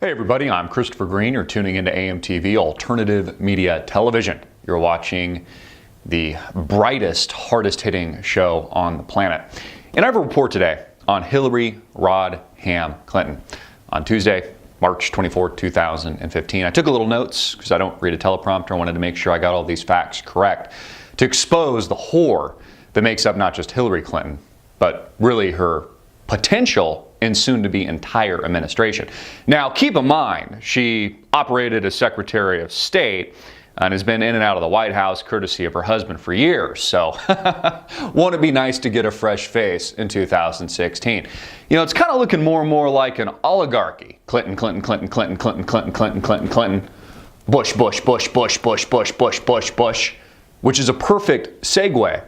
Hey everybody, I'm Christopher Green. You're tuning into AMTV, Alternative Media Television. You're watching the brightest, hardest hitting show on the planet. And I have a report today on Hillary Rodham Clinton. On Tuesday, March 24, 2015, I took a little notes because I don't read a teleprompter. I wanted to make sure I got all these facts correct to expose the whore that makes up not just Hillary Clinton, but really her potential and soon-to-be entire administration. Now, keep in mind, she operated as Secretary of State and has been in and out of the White House courtesy of her husband for years. So, won't it be nice to get a fresh face in 2016? You know, it's kind of looking more and more like an oligarchy. Clinton, Clinton, Clinton, Clinton, Clinton, Clinton, Clinton, Clinton, Clinton, Bush, Bush, Bush, Bush, Bush, Bush, Bush, Bush, Bush, which is a perfect segue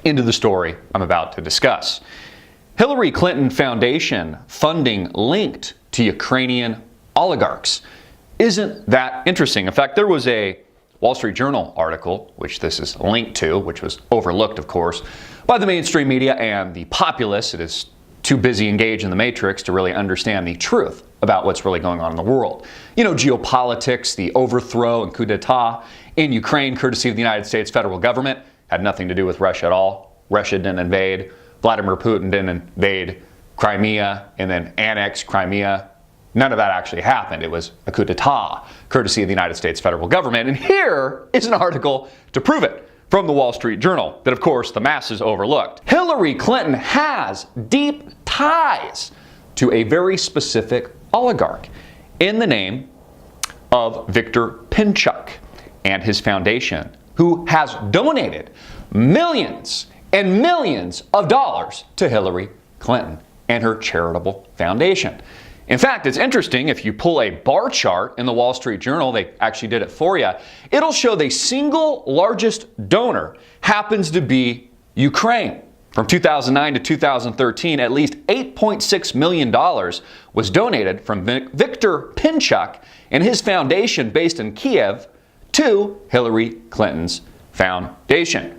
into the story I'm about to discuss. Hillary Clinton Foundation funding linked to Ukrainian oligarchs. Isn't that interesting? In fact, there was a Wall Street Journal article, which this is linked to, which was overlooked, of course, by the mainstream media and the populace. It is too busy engaged in the matrix to really understand the truth about what's really going on in the world. You know, geopolitics, the overthrow and coup d'etat in Ukraine, courtesy of the United States federal government, had nothing to do with Russia at all. Russia didn't invade. Vladimir Putin didn't invade Crimea and then annex Crimea. None of that actually happened. It was a coup d'etat, courtesy of the United States federal government. And here is an article to prove it from the Wall Street Journal that, of course, the masses overlooked. Hillary Clinton has deep ties to a very specific oligarch in the name of Viktor Pinchuk and his foundation, who has donated millions and millions of dollars to Hillary Clinton and her charitable foundation. In fact, it's interesting, if you pull a bar chart in the Wall Street Journal, they actually did it for you, it'll show the single largest donor happens to be Ukraine. From 2009 to 2013, at least $8.6 million was donated from Viktor Pinchuk and his foundation based in Kiev to Hillary Clinton's foundation.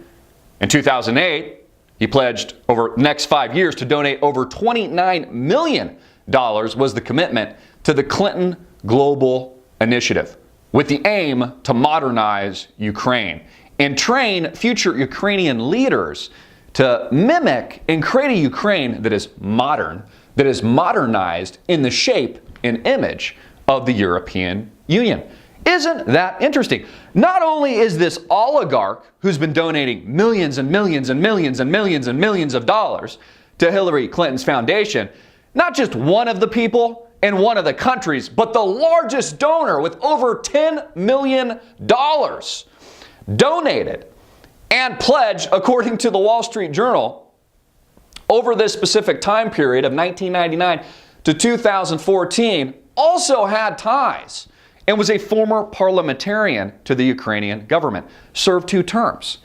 In 2008, he pledged over the next 5 years to donate over $29 million was the commitment to the Clinton Global Initiative, with the aim to modernize Ukraine and train future Ukrainian leaders to mimic and create a Ukraine that is modern, that is modernized in the shape and image of the European Union. Isn't that interesting? Not only is this oligarch who's been donating millions and millions and millions and millions and millions of dollars to Hillary Clinton's foundation, not just one of the people in one of the countries, but the largest donor with over $10 million donated and pledged, according to the Wall Street Journal, over this specific time period of 1999 to 2014, also had ties and was a former parliamentarian to the Ukrainian government, served 2 terms.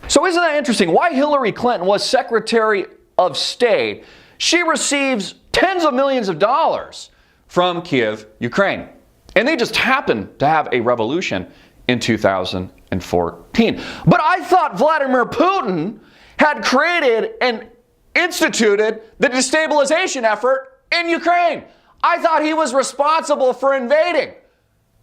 So isn't that interesting? Why Hillary Clinton was Secretary of State, she receives tens of millions of dollars from Kiev, Ukraine. And they just happened to have a revolution in 2014. But I thought Vladimir Putin had created and instituted the destabilization effort in Ukraine. I thought he was responsible for invading.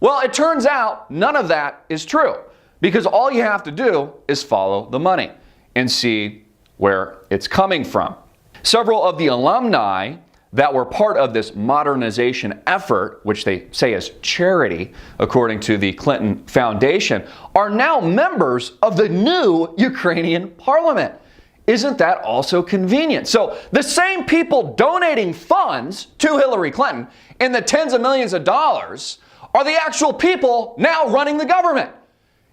Well, it turns out none of that is true, because all you have to do is follow the money and see where it's coming from. Several of the alumni that were part of this modernization effort, which they say is charity, according to the Clinton Foundation, are now members of the new Ukrainian parliament. Isn't that also convenient? So the same people donating funds to Hillary Clinton in the tens of millions of dollars are the actual people now running the government.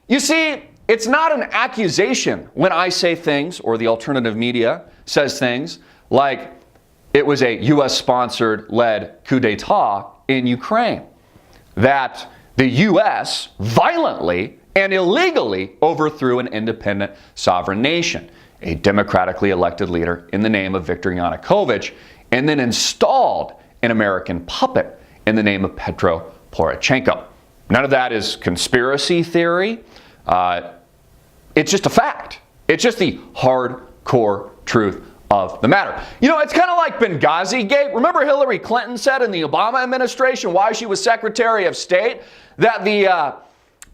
You see, it's not an accusation when I say things, or the alternative media says things, like it was a U.S.-sponsored led coup d'etat in Ukraine, that the U.S. violently and illegally overthrew an independent sovereign nation, a democratically elected leader in the name of Viktor Yanukovych, and then installed an American puppet in the name of Petro Poroshenko. None of that is conspiracy theory. It's just a fact. It's just the hardcore truth of the matter. You know, it's kind of like Benghazi Gate. Remember Hillary Clinton said in the Obama administration, while she was Secretary of State, that the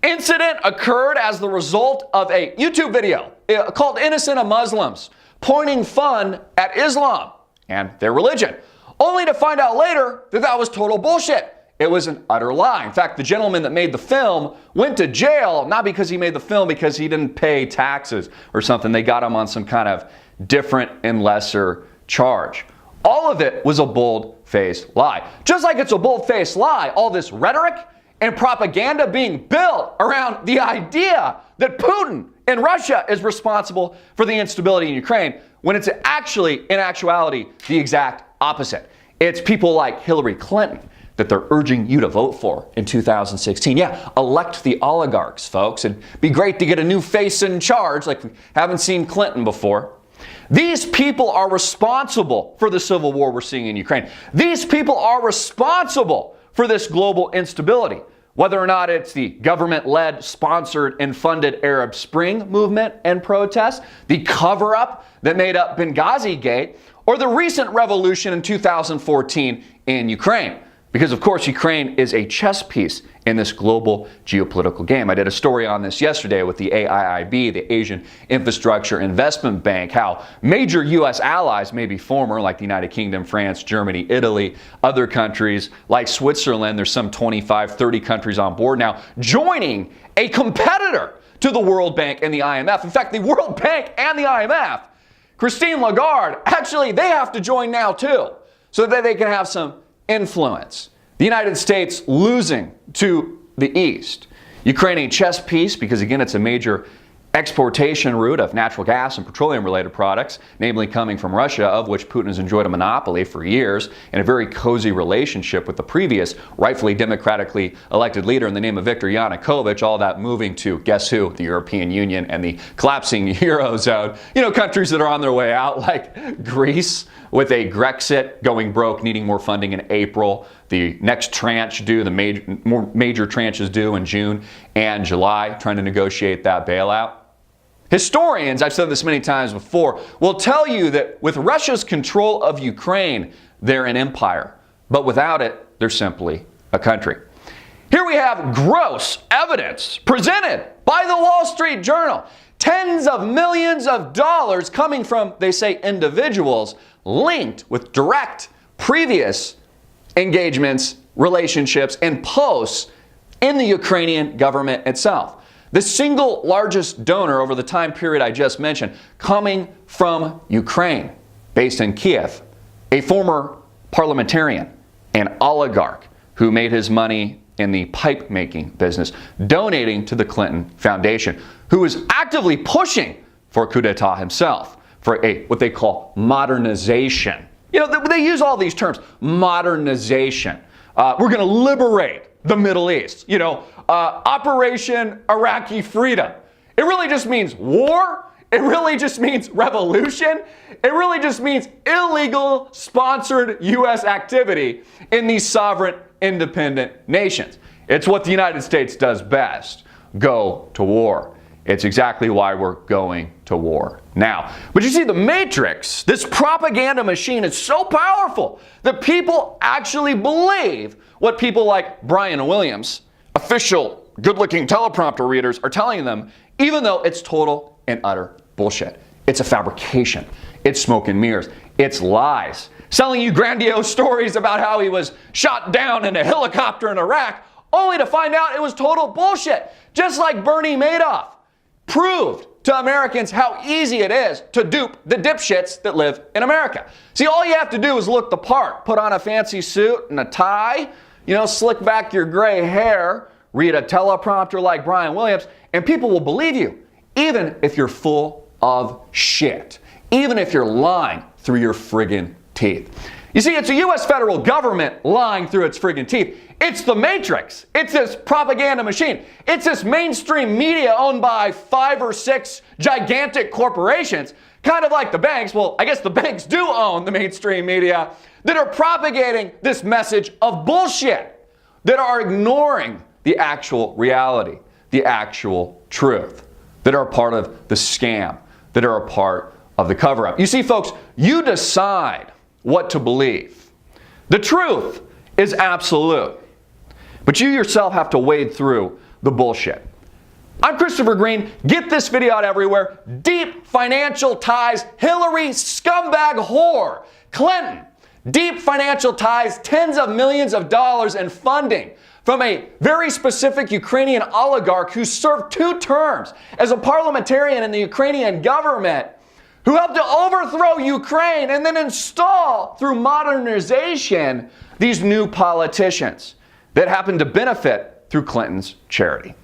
incident occurred as the result of a YouTube video called Innocent of Muslims, pointing fun at Islam and their religion, only to find out later that that was total bullshit. It was an utter lie. In fact, the gentleman that made the film went to jail, not because he made the film, because he didn't pay taxes or something. They got him on some kind of different and lesser charge. All of it was a bold-faced lie. Just like it's a bold-faced lie, all this rhetoric and propaganda being built around the idea that Putin in Russia is responsible for the instability in Ukraine, when it's actually, in actuality, the exact opposite. It's people like Hillary Clinton that they're urging you to vote for in 2016. Yeah, elect the oligarchs, folks. It'd be great to get a new face in charge, like we haven't seen Clinton before. These people are responsible for the civil war we're seeing in Ukraine. These people are responsible for this global instability. Whether or not it's the government-led, sponsored, and funded Arab Spring movement and protests, the cover-up that made up Benghazi Gate, or the recent revolution in 2014 in Ukraine. Because, of course, Ukraine is a chess piece in this global geopolitical game. I did a story on this yesterday with the AIIB, the Asian Infrastructure Investment Bank, how major U.S. allies, maybe former, like the United Kingdom, France, Germany, Italy, other countries like Switzerland, there's some 25, 30 countries on board now, joining a competitor to the World Bank and the IMF. In fact, the World Bank and the IMF, Christine Lagarde, actually, they have to join now too, so that they can have some influence. The United States losing to the East. Ukraine a chess piece because, again, it's a major exportation route of natural gas and petroleum-related products, namely coming from Russia, of which Putin has enjoyed a monopoly for years in a very cozy relationship with the previous rightfully democratically elected leader in the name of Viktor Yanukovych, all that moving to, guess who, the European Union and the collapsing Eurozone. You know, countries that are on their way out, like Greece, with a Grexit going broke, needing more funding in April. The next tranche due, the major tranches due in June and July, trying to negotiate that bailout. Historians, I've said this many times before, will tell you that with Russia's control of Ukraine, they're an empire. But without it, they're simply a country. Here we have gross evidence presented by the Wall Street Journal. Tens of millions of dollars coming from, they say, individuals linked with direct previous engagements, relationships, and posts in the Ukrainian government itself. The single largest donor over the time period I just mentioned coming from Ukraine, based in Kiev, a former parliamentarian, an oligarch who made his money in the pipe making business, donating to the Clinton Foundation, who was actively pushing for a coup d'etat himself, for a what they call modernization. You know, they use all these terms, modernization. We're going to liberate the Middle East. You know, Operation Iraqi Freedom. It really just means war. It really just means revolution. It really just means illegal sponsored U.S. activity in these sovereign independent nations. It's what the United States does best, go to war. It's exactly why we're going to war now. But you see, the Matrix, this propaganda machine, is so powerful that people actually believe what people like Brian Williams, official good-looking teleprompter readers, are telling them, even though it's total and utter bullshit. It's a fabrication. It's smoke and mirrors. It's lies. Selling you grandiose stories about how he was shot down in a helicopter in Iraq, only to find out it was total bullshit. Just like Bernie Madoff proved to Americans how easy it is to dupe the dipshits that live in America. See, all you have to do is look the part. Put on a fancy suit and a tie, you know, slick back your gray hair, read a teleprompter like Brian Williams, and people will believe you, even if you're full of shit, even if you're lying through your friggin' teeth. You see, it's a U.S. federal government lying through its friggin' teeth. It's the Matrix. It's this propaganda machine. It's this mainstream media owned by 5 or 6 gigantic corporations, kind of like the banks. Well, I guess the banks do own the mainstream media, that are propagating this message of bullshit, that are ignoring the actual reality, the actual truth, that are a part of the scam, that are a part of the cover-up. You see, folks, you decide what to believe. The truth is absolute, but you yourself have to wade through the bullshit. I'm Christopher Green. Get this video out everywhere. Deep financial ties, Hillary scumbag whore, Clinton. Deep financial ties, tens of millions of dollars in funding from a very specific Ukrainian oligarch who served 2 terms as a parliamentarian in the Ukrainian government, who helped to overthrow Ukraine and then install, through modernization, these new politicians that happen to benefit through Clinton's charity.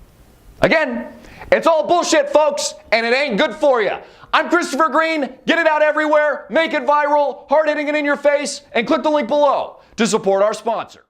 Again, it's all bullshit, folks, and it ain't good for you. I'm Christopher Green. Get it out everywhere, make it viral, hard-hitting it in your face, and click the link below to support our sponsor.